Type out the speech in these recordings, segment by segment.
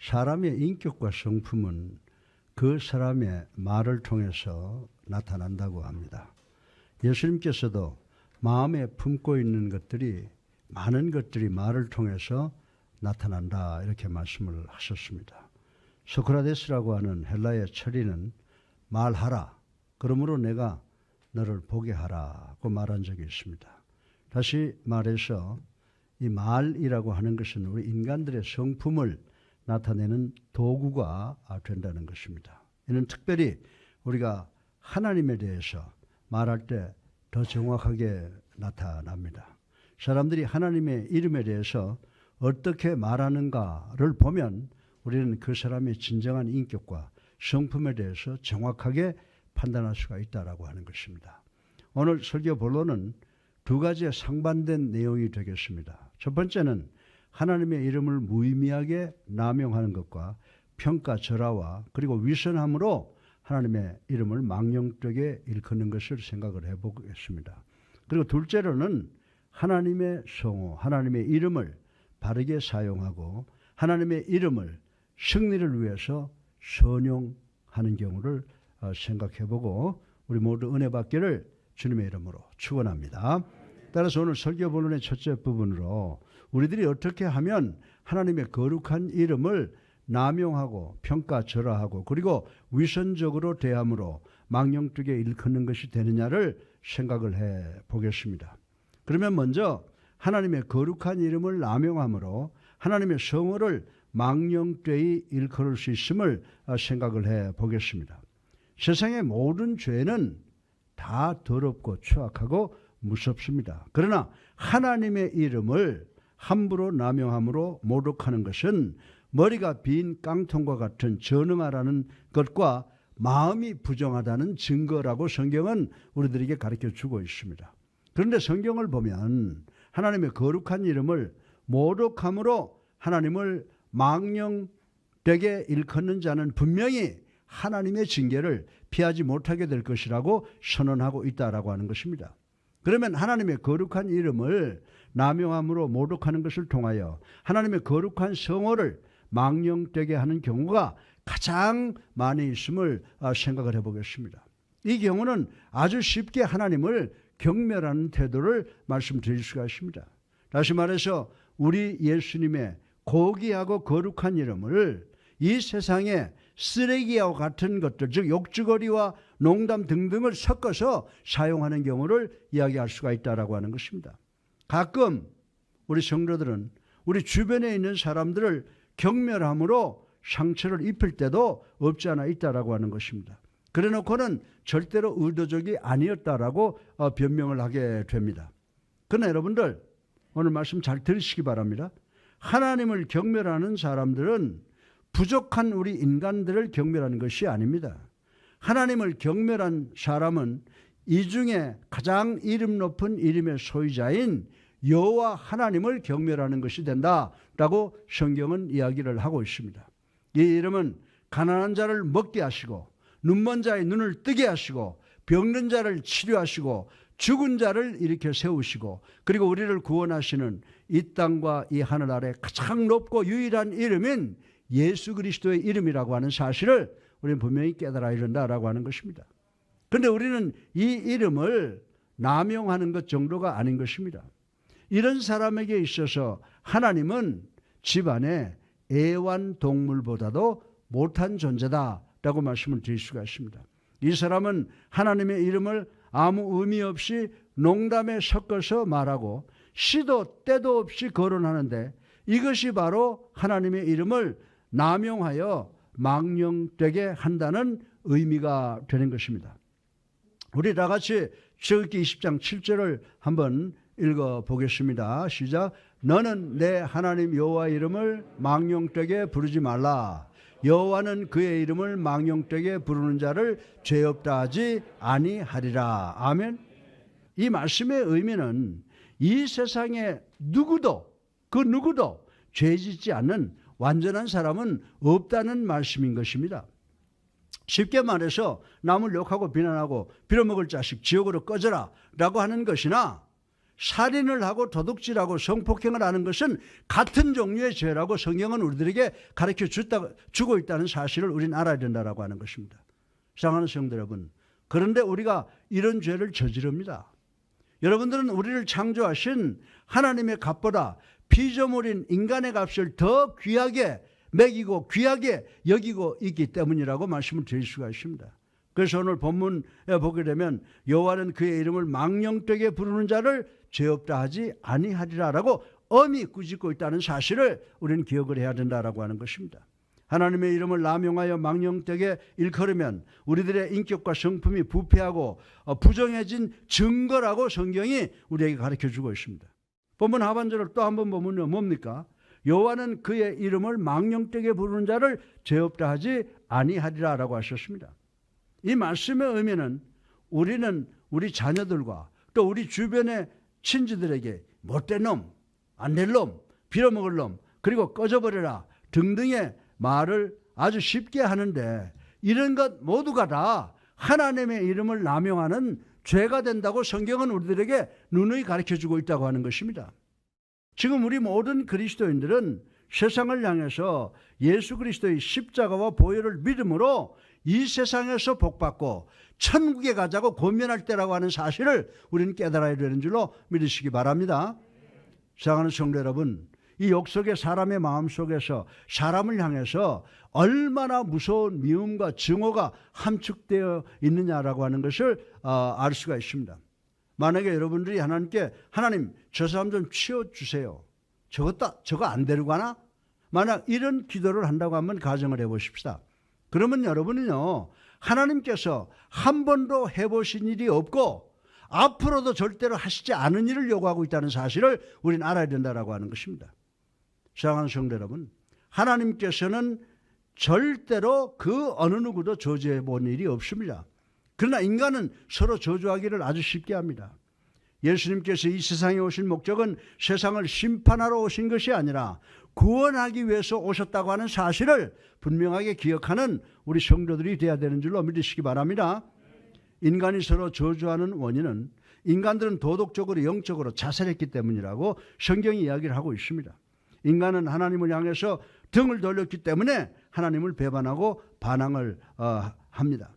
사람의 인격과 성품은 그 사람의 말을 통해서 나타난다고 합니다. 예수님께서도 마음에 품고 있는 것들이 많은 것들이 말을 통해서 나타난다 이렇게 말씀을 하셨습니다. 소크라테스라고 하는 헬라의 철인은 말하라. 그러므로 내가 너를 보게 하라고 말한 적이 있습니다. 다시 말해서 이 말이라고 하는 것은 우리 인간들의 성품을 나타내는 도구가 된다는 것입니다. 이는 특별히 우리가 하나님에 대해서 말할 때 더 정확하게 나타납니다. 사람들이 하나님의 이름에 대해서 어떻게 말하는가를 보면 우리는 그 사람의 진정한 인격과 성품에 대해서 정확하게 판단할 수가 있다라고 하는 것입니다. 오늘 설교 본론은 두 가지의 상반된 내용이 되겠습니다. 첫 번째는 하나님의 이름을 무의미하게 남용하는 것과 평가절하와 그리고 위선함으로 하나님의 이름을 망령되게 일컫는 것을 생각을 해보겠습니다. 그리고 둘째로는 하나님의 성호, 하나님의 이름을 바르게 사용하고 하나님의 이름을 승리를 위해서 선용하는 경우를 생각해보고 우리 모두 은혜 받기를 주님의 이름으로 축원합니다. 따라서 오늘 설교 본론의 첫째 부분으로 우리들이 어떻게 하면 하나님의 거룩한 이름을 남용하고 평가절하하고 그리고 위선적으로 대함으로 망령되게 일컫는 것이 되느냐를 생각을 해보겠습니다. 그러면 먼저 하나님의 거룩한 이름을 남용함으로 하나님의 성호를 망령되이 일컬을 수 있음을 생각을 해보겠습니다. 세상의 모든 죄는 다 더럽고 추악하고 무섭습니다. 그러나 하나님의 이름을 함부로 남용함으로 모독하는 것은 머리가 빈 깡통과 같은 전응하라는 것과 마음이 부정하다는 증거라고 성경은 우리들에게 가르쳐주고 있습니다. 그런데 성경을 보면 하나님의 거룩한 이름을 모독함으로 하나님을 망령되게 일컫는 자는 분명히 하나님의 징계를 피하지 못하게 될 것이라고 선언하고 있다라고 하는 것입니다. 그러면 하나님의 거룩한 이름을 남용함으로 모독하는 것을 통하여 하나님의 거룩한 성호를 망령되게 하는 경우가 가장 많이 있음을 생각을 해보겠습니다. 이 경우는 아주 쉽게 하나님을 경멸하는 태도를 말씀드릴 수가 있습니다. 다시 말해서 우리 예수님의 고귀하고 거룩한 이름을 이 세상에 쓰레기와 같은 것들, 즉 욕주거리와 농담 등등을 섞어서 사용하는 경우를 이야기할 수가 있다라고 하는 것입니다. 가끔 우리 성도들은 우리 주변에 있는 사람들을 경멸함으로 상처를 입힐 때도 없지 않아 있다라고 하는 것입니다. 그래 놓고는 절대로 의도적이 아니었다라고 변명을 하게 됩니다. 그러나 여러분들 오늘 말씀 잘 들으시기 바랍니다. 하나님을 경멸하는 사람들은 부족한 우리 인간들을 경멸하는 것이 아닙니다. 하나님을 경멸한 사람은 이 중에 가장 이름 높은 이름의 소유자인 여호와 하나님을 경멸하는 것이 된다라고 성경은 이야기를 하고 있습니다. 이 이름은 가난한 자를 먹게 하시고 눈먼 자의 눈을 뜨게 하시고 병든 자를 치료하시고 죽은 자를 일으켜 세우시고 그리고 우리를 구원하시는 이 땅과 이 하늘 아래 가장 높고 유일한 이름인 예수 그리스도의 이름이라고 하는 사실을 우리는 분명히 깨달아야 된다라고 하는 것입니다. 그런데 우리는 이 이름을 남용하는 것 정도가 아닌 것입니다. 이런 사람에게 있어서 하나님은 집안의 애완동물보다도 못한 존재다라고 말씀을 드릴 수가 있습니다. 이 사람은 하나님의 이름을 아무 의미 없이 농담에 섞어서 말하고 시도 때도 없이 거론하는데 이것이 바로 하나님의 이름을 남용하여 망령되게 한다는 의미가 되는 것입니다. 우리 다 같이 출애굽기 20장 7절을 한번 읽어보겠습니다. 시작. 너는 내 하나님 여호와 이름을 망령되게 부르지 말라. 여호와는 그의 이름을 망령되게 부르는 자를 죄 없다 하지 아니하리라. 아멘. 이 말씀의 의미는 이 세상에 누구도 그 누구도 죄 짓지 않는 완전한 사람은 없다는 말씀인 것입니다. 쉽게 말해서 남을 욕하고 비난하고 빌어먹을 자식 지옥으로 꺼져라 라고 하는 것이나 살인을 하고 도둑질하고 성폭행을 하는 것은 같은 종류의 죄라고 성경은 우리들에게 가르쳐 주고 있다는 사실을 우리는 알아야 된다고 하는 것입니다. 사랑하는 성도 여러분, 그런데 우리가 이런 죄를 저지릅니다. 여러분들은 우리를 창조하신 하나님의 값보다 피조물인 인간의 값을 더 귀하게 매기고 귀하게 여기고 있기 때문이라고 말씀을 드릴 수가 있습니다. 그래서 오늘 본문에 보게 되면 여호와는 그의 이름을 망령되게 부르는 자를 죄 없다 하지 아니하리라라고 엄히 꾸짖고 있다는 사실을 우리는 기억을 해야 된다라고 하는 것입니다. 하나님의 이름을 남용하여 망령되게 일컬으면 우리들의 인격과 성품이 부패하고 부정해진 증거라고 성경이 우리에게 가르쳐주고 있습니다. 본문 하반절을 또 한번 보면요, 뭡니까? 여호와는 그의 이름을 망령되게 부르는 자를 죄 없다 하지 아니하리라라고 하셨습니다. 이 말씀의 의미는 우리는 우리 자녀들과 또 우리 주변의 친지들에게 못된 놈, 안 될 놈, 빌어먹을 놈, 그리고 꺼져버려라 등등의 말을 아주 쉽게 하는데, 이런 것 모두가 다 하나님의 이름을 남용하는 죄가 된다고 성경은 우리들에게 누누이 가르쳐주고 있다고 하는 것입니다. 지금 우리 모든 그리스도인들은 세상을 향해서 예수 그리스도의 십자가와 보혈을 믿음으로 이 세상에서 복받고 천국에 가자고 권면할 때라고 하는 사실을 우리는 깨달아야 되는 줄로 믿으시기 바랍니다. 사랑하는 성도 여러분, 이 욕 속의 사람의 마음 속에서 사람을 향해서 얼마나 무서운 미움과 증오가 함축되어 있느냐라고 하는 것을 알 수가 있습니다. 만약에 여러분들이 하나님께 하나님 저 사람 좀 치워주세요, 저거 안 데리고 가나? 만약 이런 기도를 한다고 한번 가정을 해보십시다. 그러면 여러분은요, 하나님께서 한 번도 해보신 일이 없고 앞으로도 절대로 하시지 않은 일을 요구하고 있다는 사실을 우리는 알아야 된다고 하는 것입니다. 사랑하는 성도 여러분, 하나님께서는 절대로 그 어느 누구도 저주해 본 일이 없습니다. 그러나 인간은 서로 저주하기를 아주 쉽게 합니다. 예수님께서 이 세상에 오신 목적은 세상을 심판하러 오신 것이 아니라 구원하기 위해서 오셨다고 하는 사실을 분명하게 기억하는 우리 성도들이 되어야 되는 줄로 믿으시기 바랍니다. 인간이 서로 저주하는 원인은 인간들은 도덕적으로 영적으로 자살했기 때문이라고 성경이 이야기를 하고 있습니다. 인간은 하나님을 향해서 등을 돌렸기 때문에 하나님을 배반하고 반항을 합니다.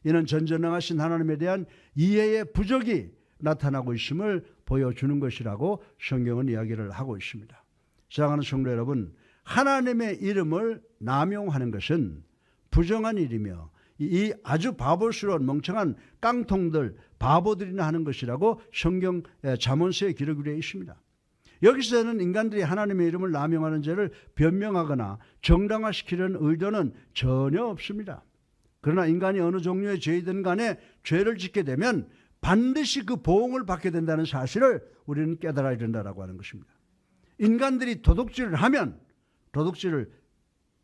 이는 전전능하신 하나님에 대한 이해의 부족이 나타나고 있음을 보여주는 것이라고 성경은 이야기를 하고 있습니다. 사랑하는 성도 여러분, 하나님의 이름을 남용하는 것은 부정한 일이며 이 아주 바보스러운 멍청한 깡통들, 바보들이나 하는 것이라고 성경 잠언서에 기록이 되어 있습니다. 여기서는 인간들이 하나님의 이름을 남용하는 죄를 변명하거나 정당화시키려는 의도는 전혀 없습니다. 그러나 인간이 어느 종류의 죄이든 간에 죄를 짓게 되면 반드시 그 보응을 받게 된다는 사실을 우리는 깨달아야 된다고 하는 것입니다. 인간들이 도둑질을 하면 도둑질을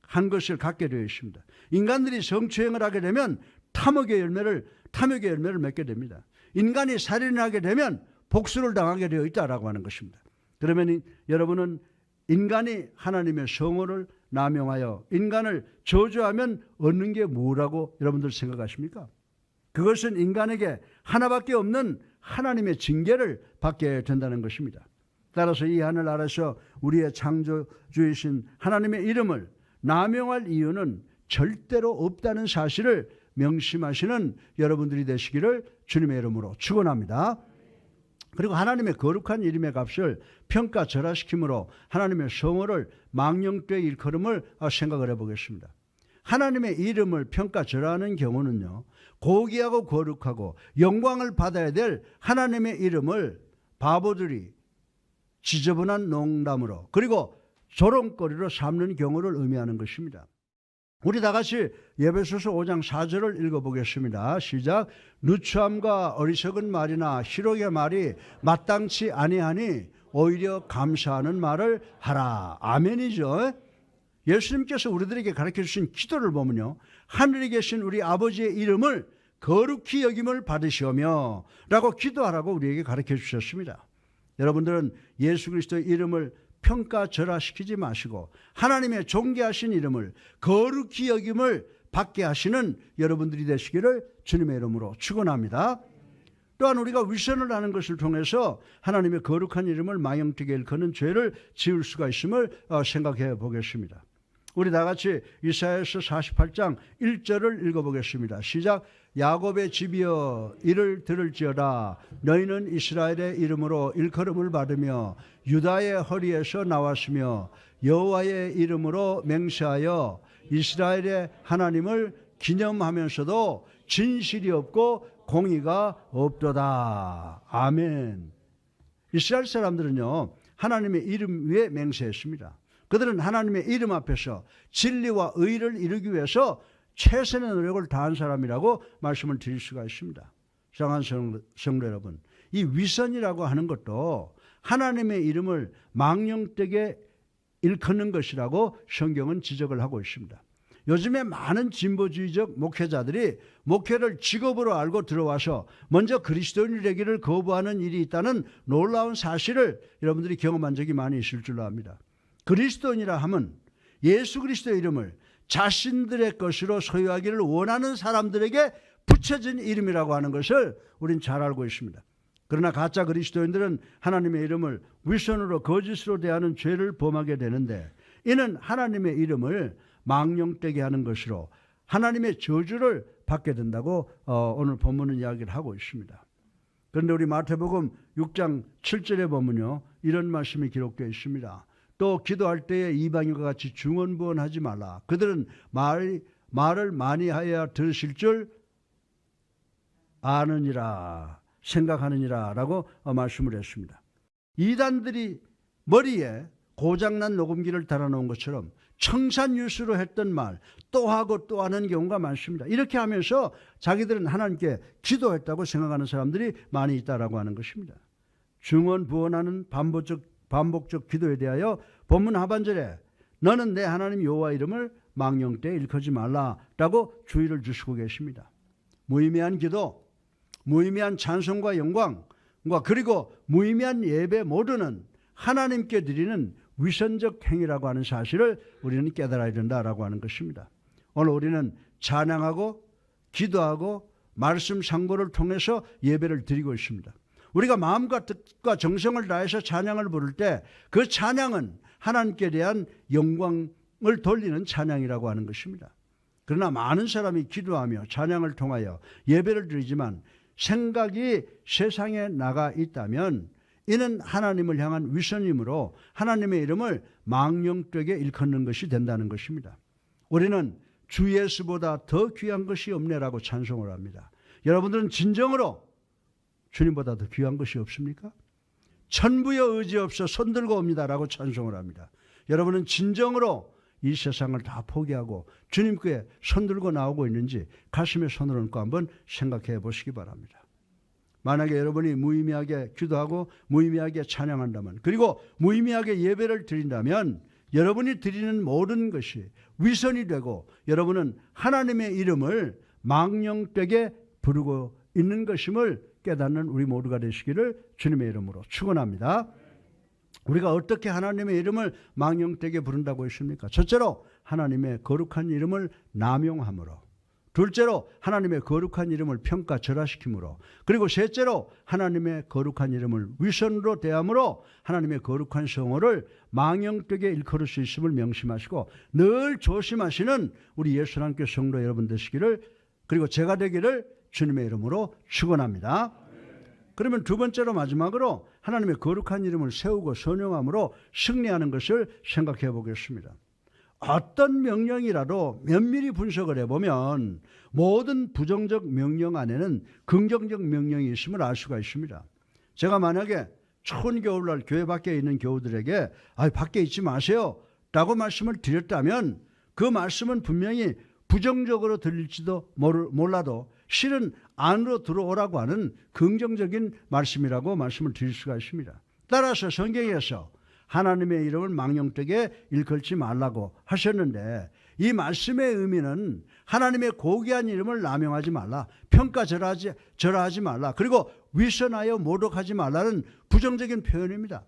한 것을 갖게 되어 있습니다. 인간들이 성추행을 하게 되면 탐욕의 열매를 맺게 됩니다. 인간이 살인을 하게 되면 복수를 당하게 되어 있다라고 하는 것입니다. 그러면 여러분은 인간이 하나님의 성호를 남용하여 인간을 저주하면 얻는 게 뭐라고 여러분들 생각하십니까? 그것은 인간에게 하나밖에 없는 하나님의 징계를 받게 된다는 것입니다. 따라서 이 하늘 아래서 우리의 창조주이신 하나님의 이름을 남용할 이유는 절대로 없다는 사실을 명심하시는 여러분들이 되시기를 주님의 이름으로 축원합니다. 그리고 하나님의 거룩한 이름의 값을 평가절하시킴으로 하나님의 성호를 망령되이 일컬음을 생각을 해보겠습니다. 하나님의 이름을 평가절하는 경우는요, 고귀하고 거룩하고 영광을 받아야 될 하나님의 이름을 바보들이 지저분한 농담으로 그리고 조롱거리로 삼는 경우를 의미하는 것입니다. 우리 다 같이 에베소서 5장 4절을 읽어보겠습니다. 시작. 누추함과 어리석은 말이나 희롱의 말이 마땅치 아니하니 오히려 감사하는 말을 하라. 아멘이죠. 예수님께서 우리들에게 가르쳐주신 기도를 보면요, 하늘에 계신 우리 아버지의 이름을 거룩히 여김을 받으시오며 라고 기도하라고 우리에게 가르쳐주셨습니다. 여러분들은 예수 그리스도의 이름을 평가절하시키지 마시고 하나님의 존귀하신 이름을 거룩히 여김을 받게 하시는 여러분들이 되시기를 주님의 이름으로 축원합니다. 또한 우리가 위선을 하는 것을 통해서 하나님의 거룩한 이름을 망령되게 일컫는 죄를 지을 수가 있음을 생각해 보겠습니다. 우리 다 같이 이사야서 48장 1절을 읽어보겠습니다. 시작. 야곱의 집이여 이를 들을지어다. 너희는 이스라엘의 이름으로 일컬음을 받으며 유다의 허리에서 나왔으며 여호와의 이름으로 맹세하여 이스라엘의 하나님을 기념하면서도 진실이 없고 공의가 없도다. 아멘. 이스라엘 사람들은요, 하나님의 이름 위에 맹세했습니다. 그들은 하나님의 이름 앞에서 진리와 의를 이루기 위해서 최선의 노력을 다한 사람이라고 말씀을 드릴 수가 있습니다. 사랑하는 성도 여러분, 이 위선이라고 하는 것도 하나님의 이름을 망령되게 일컫는 것이라고 성경은 지적을 하고 있습니다. 요즘에 많은 진보주의적 목회자들이 목회를 직업으로 알고 들어와서 먼저 그리스도인이 되기를 거부하는 일이 있다는 놀라운 사실을 여러분들이 경험한 적이 많이 있을 줄로 압니다. 그리스도인이라 하면 예수 그리스도의 이름을 자신들의 것으로 소유하기를 원하는 사람들에게 붙여진 이름이라고 하는 것을 우린 잘 알고 있습니다. 그러나 가짜 그리스도인들은 하나님의 이름을 위선으로 거짓으로 대하는 죄를 범하게 되는데, 이는 하나님의 이름을 망령되게 하는 것으로 하나님의 저주를 받게 된다고 오늘 본문은 이야기를 하고 있습니다. 그런데 우리 마태복음 6장 7절에 보면요, 이런 말씀이 기록되어 있습니다. 또 기도할 때에 이방인과 같이 중언부언하지 말라. 그들은 말을 많이 하여야 들으실 줄 아느니라, 생각하느니라 라고 말씀을 했습니다. 이단들이 머리에 고장난 녹음기를 달아놓은 것처럼 청산유수로 했던 말 또 하고 또 하는 경우가 많습니다. 이렇게 하면서 자기들은 하나님께 기도했다고 생각하는 사람들이 많이 있다라고 하는 것입니다. 중언부언하는 반복적 기도에 대하여 본문 하반절에 너는 내 하나님 여호와 이름을 망령되이 일컫지 말라라고 주의를 주시고 계십니다. 무의미한 기도, 무의미한 찬송과 영광과 그리고 무의미한 예배 모두는 하나님께 드리는 위선적 행위라고 하는 사실을 우리는 깨달아야 된다라고 하는 것입니다. 오늘 우리는 찬양하고 기도하고 말씀 상고를 통해서 예배를 드리고 있습니다. 우리가 마음과 뜻과 정성을 다해서 찬양을 부를 때 그 찬양은 하나님께 대한 영광을 돌리는 찬양이라고 하는 것입니다. 그러나 많은 사람이 기도하며 찬양을 통하여 예배를 드리지만 생각이 세상에 나가 있다면 이는 하나님을 향한 위선이므로 하나님의 이름을 망령되게 일컫는 것이 된다는 것입니다. 우리는 주 예수보다 더 귀한 것이 없네라고 찬송을 합니다. 여러분들은 진정으로 주님보다 더 귀한 것이 없습니까? 천부여 의지 없어 손들고 옵니다라고 찬송을 합니다. 여러분은 진정으로 이 세상을 다 포기하고 주님께 손들고 나오고 있는지 가슴에 손을 얹고 한번 생각해 보시기 바랍니다. 만약에 여러분이 무의미하게 기도하고 무의미하게 찬양한다면, 그리고 무의미하게 예배를 드린다면 여러분이 드리는 모든 것이 위선이 되고 여러분은 하나님의 이름을 망령되게 부르고 있는 것임을 깨닫는 우리 모두가 되시기를 주님의 이름으로 축원합니다. 우리가 어떻게 하나님의 이름을 망령되게 부른다고 했습니까? 첫째로 하나님의 거룩한 이름을 남용함으로, 둘째로 하나님의 거룩한 이름을 평가절하시킴으로, 그리고 셋째로 하나님의 거룩한 이름을 위선으로 대함으로 하나님의 거룩한 성호를 망령되게 일컬을 수 있음을 명심하시고 늘 조심하시는 우리 예수 하나님께 성도 여러분 되시기를, 그리고 제가 되기를 주님의 이름으로 축원합니다. 그러면 두 번째로 마지막으로 하나님의 거룩한 이름을 세우고 선용함으로 승리하는 것을 생각해 보겠습니다. 어떤 명령이라도 면밀히 분석을 해보면 모든 부정적 명령 안에는 긍정적 명령이 있음을 알 수가 있습니다. 제가 만약에 추운 겨울날 교회 밖에 있는 교우들에게 밖에 있지 마세요 라고 말씀을 드렸다면 그 말씀은 분명히 부정적으로 들릴지도 몰라도 실은 안으로 들어오라고 하는 긍정적인 말씀이라고 말씀을 드릴 수가 있습니다. 따라서 성경에서 하나님의 이름을 망령되게 일컬지 말라고 하셨는데 이 말씀의 의미는 하나님의 고귀한 이름을 남용하지 말라, 평가절하지 말라, 그리고 위선하여 모독하지 말라는 부정적인 표현입니다.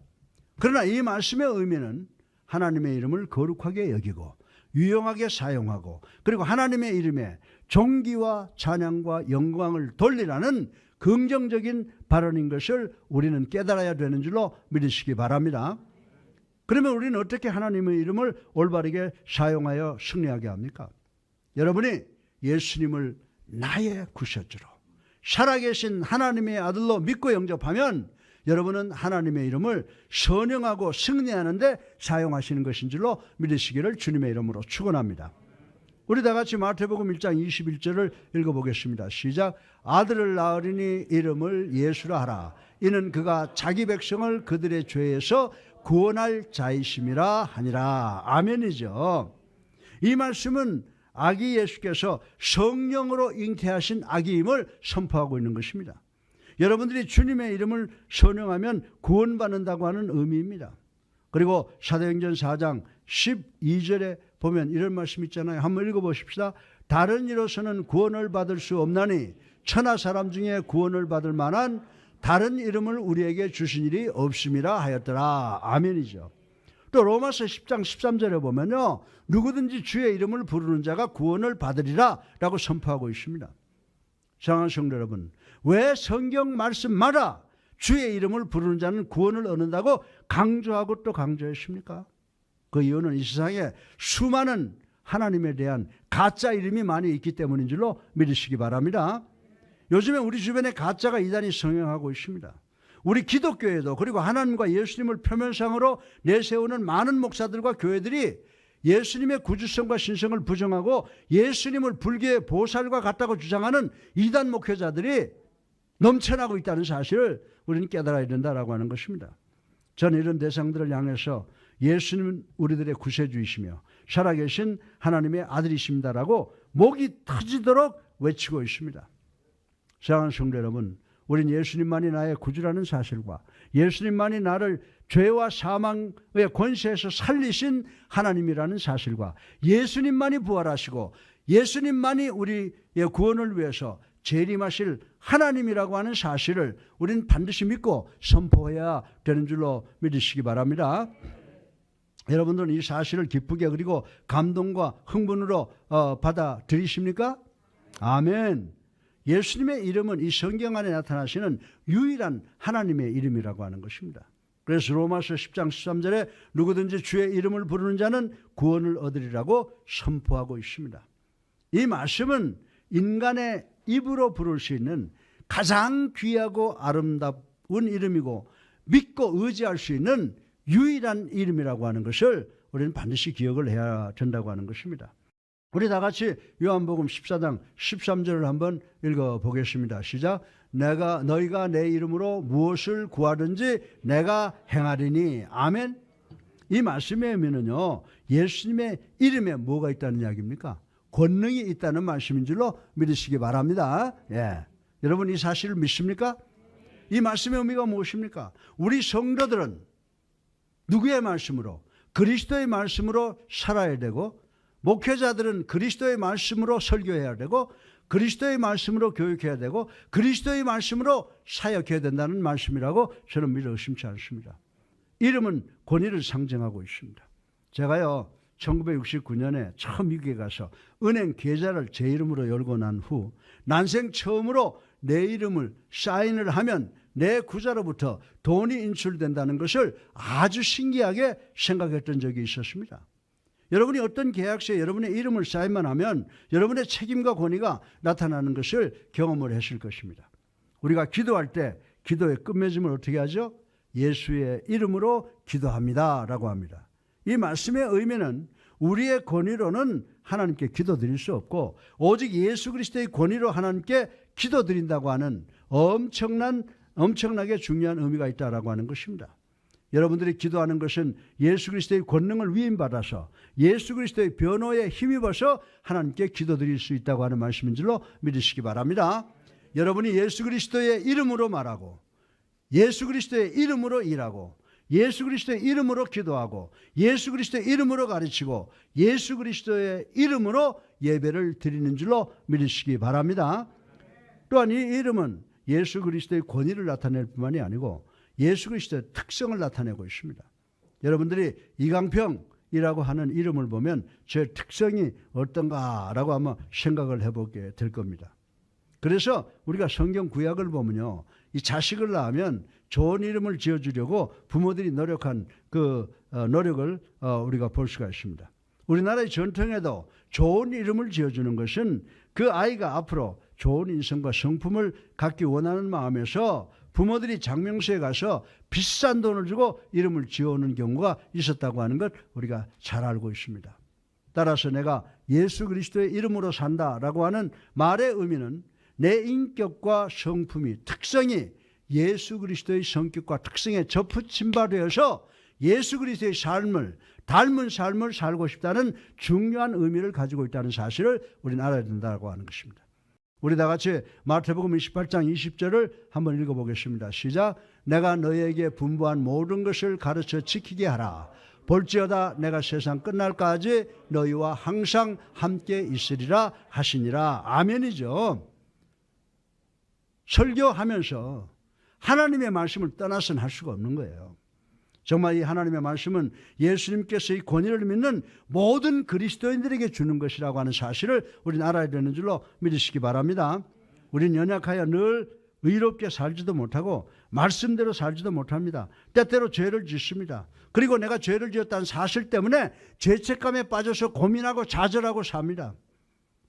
그러나 이 말씀의 의미는 하나님의 이름을 거룩하게 여기고 유용하게 사용하고 그리고 하나님의 이름에 존귀와 찬양과 영광을 돌리라는 긍정적인 발언인 것을 우리는 깨달아야 되는 줄로 믿으시기 바랍니다. 그러면 우리는 어떻게 하나님의 이름을 올바르게 사용하여 승리하게 합니까? 여러분이 예수님을 나의 구세주로 살아계신 하나님의 아들로 믿고 영접하면 여러분은 하나님의 이름을 선행하고 승리하는 데 사용하시는 것인 줄로 믿으시기를 주님의 이름으로 축원합니다. 우리 다 같이 마태복음 1장 21절을 읽어보겠습니다. 시작. 아들을 낳으리니 이름을 예수라 하라. 이는 그가 자기 백성을 그들의 죄에서 구원할 자이심이라 하니라. 아멘이죠. 이 말씀은 아기 예수께서 성령으로 잉태하신 아기임을 선포하고 있는 것입니다. 여러분들이 주님의 이름을 선언하면 구원받는다고 하는 의미입니다. 그리고 사도행전 4장 12절에 보면 이런 말씀 있잖아요. 한번 읽어보십시다. 다른 이로서는 구원을 받을 수 없나니 천하 사람 중에 구원을 받을 만한 다른 이름을 우리에게 주신 일이 없음이라 하였더라. 아멘이죠. 또 로마서 10장 13절에 보면요. 누구든지 주의 이름을 부르는 자가 구원을 받으리라 라고 선포하고 있습니다. 사랑하는 성도 여러분, 왜 성경 말씀마다 주의 이름을 부르는 자는 구원을 얻는다고 강조하고 또 강조했습니까? 그 이유는 이 세상에 수많은 하나님에 대한 가짜 이름이 많이 있기 때문인 줄로 믿으시기 바랍니다. 요즘에 우리 주변에 가짜가 이단이 성행하고 있습니다. 우리 기독교에도 그리고 하나님과 예수님을 표면상으로 내세우는 많은 목사들과 교회들이 예수님의 구주성과 신성을 부정하고 예수님을 불교의 보살과 같다고 주장하는 이단 목회자들이 넘쳐나고 있다는 사실을 우리는 깨달아야 된다라고 하는 것입니다. 저는 이런 대상들을 향해서 예수님은 우리들의 구세주이시며 살아계신 하나님의 아들이십니다라고 목이 터지도록 외치고 있습니다. 사랑하는 성도 여러분, 우린 예수님만이 나의 구주라는 사실과 예수님만이 나를 죄와 사망의 권세에서 살리신 하나님이라는 사실과 예수님만이 부활하시고 예수님만이 우리의 구원을 위해서 재림하실 하나님이라고 하는 사실을 우리는 반드시 믿고 선포해야 되는 줄로 믿으시기 바랍니다. 여러분들은 이 사실을 기쁘게 그리고 감동과 흥분으로 받아들이십니까? 아멘. 예수님의 이름은 이 성경 안에 나타나시는 유일한 하나님의 이름이라고 하는 것입니다. 그래서 로마서 10장 13절에 누구든지 주의 이름을 부르는 자는 구원을 얻으리라고 선포하고 있습니다. 이 말씀은 인간의 입으로 부를 수 있는 가장 귀하고 아름다운 이름이고 믿고 의지할 수 있는 유일한 이름이라고 하는 것을 우리는 반드시 기억을 해야 된다고 하는 것입니다. 우리 다 같이 요한복음 14장 13절을 한번 읽어보겠습니다. 시작. 너희가 내 이름으로 무엇을 구하든지 내가 행하리니. 아멘. 이 말씀의 의미는요, 예수님의 이름에 뭐가 있다는 이야기입니까? 권능이 있다는 말씀인 줄로 믿으시기 바랍니다. 예. 여러분 이 사실을 믿습니까? 이 말씀의 의미가 무엇입니까? 우리 성도들은 누구의 말씀으로? 그리스도의 말씀으로 살아야 되고, 목회자들은 그리스도의 말씀으로 설교해야 되고, 그리스도의 말씀으로 교육해야 되고, 그리스도의 말씀으로 사역해야 된다는 말씀이라고 저는 믿어 의심치 않습니다. 이름은 권위를 상징하고 있습니다. 제가요 1969년에 처음 미국에 가서 은행 계좌를 제 이름으로 열고 난 후 난생 처음으로 내 이름을 사인을 하면 내 구자로부터 돈이 인출된다는 것을 아주 신기하게 생각했던 적이 있었습니다. 여러분이 어떤 계약서에 여러분의 이름을 사인만 하면 여러분의 책임과 권위가 나타나는 것을 경험을 했을 것입니다. 우리가 기도할 때 기도의 끝맺음을 어떻게 하죠? 예수의 이름으로 기도합니다 라고 합니다. 이 말씀의 의미는 우리의 권위로는 하나님께 기도드릴 수 없고 오직 예수 그리스도의 권위로 하나님께 기도드린다고 하는 엄청나게 중요한 의미가 있다라고 하는 것입니다. 여러분들이 기도하는 것은 예수 그리스도의 권능을 위임받아서 예수 그리스도의 변호에 힘입어서 하나님께 기도드릴 수 있다고 하는 말씀인 줄로 믿으시기 바랍니다. 여러분이 예수 그리스도의 이름으로 말하고 예수 그리스도의 이름으로 일하고 예수 그리스도의 이름으로 기도하고 예수 그리스도의 이름으로 가르치고 예수 그리스도의 이름으로 예배를 드리는 줄로 믿으시기 바랍니다. 또한 이 이름은 예수 그리스도의 권위를 나타낼 뿐만이 아니고 예수 그리스도의 특성을 나타내고 있습니다. 여러분들이 이강평이라고 하는 이름을 보면 제 특성이 어떤가라고 아마 생각을 해보게 될 겁니다. 그래서 우리가 성경 구약을 보면요, 이 자식을 낳으면 좋은 이름을 지어주려고 부모들이 노력한 그 노력을 우리가 볼 수가 있습니다. 우리나라의 전통에도 좋은 이름을 지어주는 것은 그 아이가 앞으로 좋은 인성과 성품을 갖기 원하는 마음에서 부모들이 장명소에 가서 비싼 돈을 주고 이름을 지어오는 경우가 있었다고 하는 것 우리가 잘 알고 있습니다. 따라서 내가 예수 그리스도의 이름으로 산다라고 하는 말의 의미는 내 인격과 성품이, 특성이 예수 그리스도의 성격과 특성에 접붙임바되어서 예수 그리스도의 삶을, 닮은 삶을 살고 싶다는 중요한 의미를 가지고 있다는 사실을 우리는 알아야 된다고 하는 것입니다. 우리 다 같이 마태복음 28장 20절을 한번 읽어보겠습니다. 시작. 내가 너희에게 분부한 모든 것을 가르쳐 지키게 하라. 볼지어다 내가 세상 끝날까지 너희와 항상 함께 있으리라 하시니라. 아멘이죠. 설교하면서 하나님의 말씀을 떠나서는 할 수가 없는 거예요. 정말 이 하나님의 말씀은 예수님께서 이 권위를 믿는 모든 그리스도인들에게 주는 것이라고 하는 사실을 우리는 알아야 되는 줄로 믿으시기 바랍니다. 우리는 연약하여 늘 의롭게 살지도 못하고 말씀대로 살지도 못합니다. 때때로 죄를 짓습니다. 그리고 내가 죄를 지었다는 사실 때문에 죄책감에 빠져서 고민하고 좌절하고 삽니다.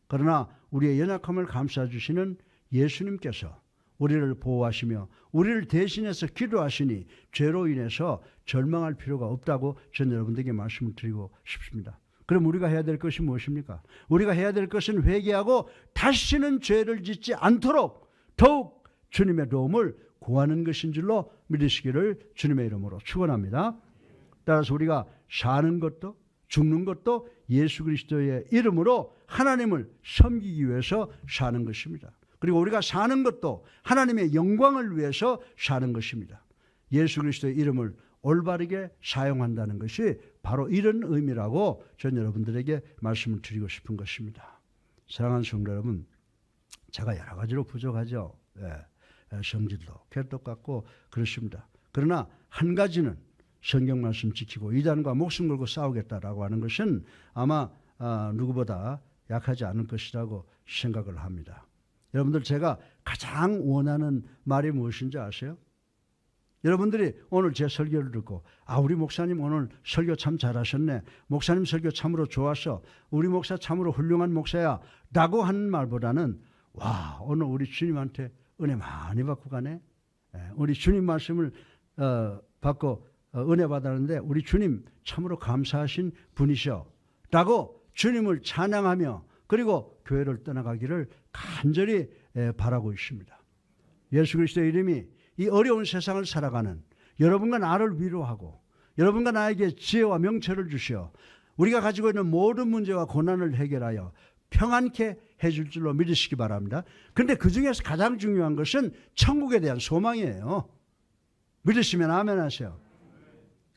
그러나 우리의 연약함을 감싸주시는 예수님께서 우리를 보호하시며 우리를 대신해서 기도하시니 죄로 인해서 절망할 필요가 없다고 저는 여러분들에게 말씀을 드리고 싶습니다. 그럼 우리가 해야 될 것이 무엇입니까? 우리가 해야 될 것은 회개하고 다시는 죄를 짓지 않도록 더욱 주님의 도움을 구하는 것인 줄로 믿으시기를 주님의 이름으로 축원합니다. 따라서 우리가 사는 것도 죽는 것도 예수 그리스도의 이름으로 하나님을 섬기기 위해서 사는 것입니다. 그리고 우리가 사는 것도 하나님의 영광을 위해서 사는 것입니다. 예수 그리스도의 이름을 올바르게 사용한다는 것이 바로 이런 의미라고 전 여러분들에게 말씀을 드리고 싶은 것입니다. 사랑하는 성도 여러분, 제가 여러 가지로 부족하죠. 성질도 개떡 같고 그렇습니다. 그러나 한 가지는 성경 말씀 지키고 이단과 목숨 걸고 싸우겠다라고 하는 것은 아마 누구보다 약하지 않을 것이라고 생각을 합니다. 여러분들, 제가 가장 원하는 말이 무엇인지 아세요? 여러분들이 오늘 제 설교를 듣고 우리 목사님 오늘 설교 참 잘하셨네. 목사님 설교 참으로 좋았어. 우리 목사 참으로 훌륭한 목사야 라고 하는 말보다는 오늘 우리 주님한테 은혜 많이 받고 가네. 우리 주님 말씀을 받고 은혜 받았는데 우리 주님 참으로 감사하신 분이셔 라고 주님을 찬양하며 그리고 교회를 떠나가기를 간절히 바라고 있습니다. 예수 그리스도의 이름이 이 어려운 세상을 살아가는 여러분과 나를 위로하고 여러분과 나에게 지혜와 명철을 주시어 우리가 가지고 있는 모든 문제와 고난을 해결하여 평안케 해줄 줄로 믿으시기 바랍니다. 그런데 그 중에서 가장 중요한 것은 천국에 대한 소망이에요. 믿으시면 아멘 하세요.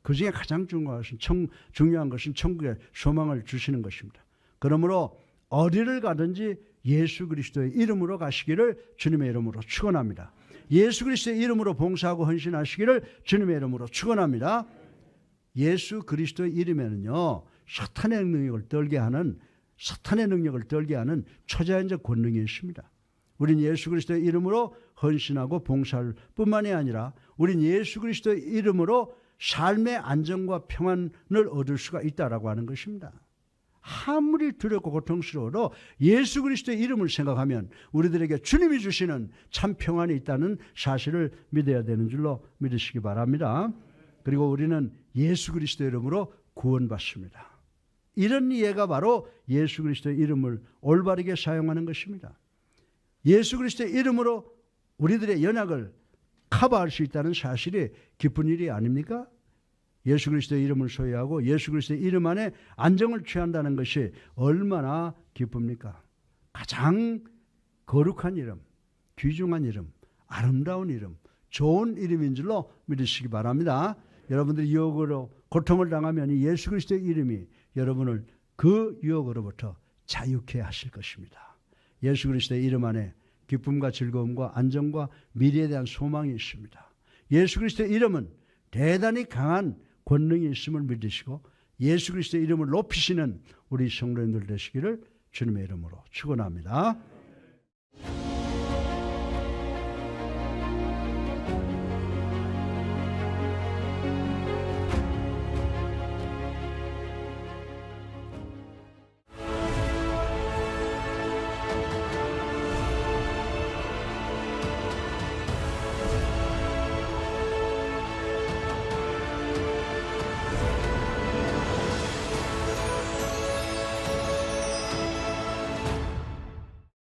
그 중에 가장 중요한 것은 천국의 소망을 주시는 것입니다. 그러므로 어디를 가든지 예수 그리스도의 이름으로 가시기를 주님의 이름으로 축원합니다. 예수 그리스도의 이름으로 봉사하고 헌신하시기를 주님의 이름으로 축원합니다. 예수 그리스도의 이름에는요, 사탄의 능력을 떨게 하는 초자연적 권능이 있습니다. 우린 예수 그리스도의 이름으로 헌신하고 봉사할 뿐만이 아니라 우린 예수 그리스도의 이름으로 삶의 안정과 평안을 얻을 수가 있다라고 하는 것입니다. 아무리 두렵고 고통스러워도 예수 그리스도의 이름을 생각하면 우리들에게 주님이 주시는 참 평안이 있다는 사실을 믿어야 되는 줄로 믿으시기 바랍니다. 그리고 우리는 예수 그리스도의 이름으로 구원받습니다. 이런 이해가 바로 예수 그리스도의 이름을 올바르게 사용하는 것입니다. 예수 그리스도의 이름으로 우리들의 연약을 커버할 수 있다는 사실이 기쁜 일이 아닙니까? 예수 그리스도의 이름을 소유하고 예수 그리스도의 이름 안에 안정을 취한다는 것이 얼마나 기쁩니까? 가장 거룩한 이름, 귀중한 이름, 아름다운 이름, 좋은 이름인 줄로 믿으시기 바랍니다. 여러분들이 유혹으로 고통을 당하면 이 예수 그리스도의 이름이 여러분을 그 유혹으로부터 자유케 하실 것입니다. 예수 그리스도의 이름 안에 기쁨과 즐거움과 안정과 미래에 대한 소망이 있습니다. 예수 그리스도의 이름은 대단히 강한 권능이 있음을 믿으시고 예수 그리스도의 이름을 높이시는 우리 성도님들 되시기를 주님의 이름으로 축원합니다.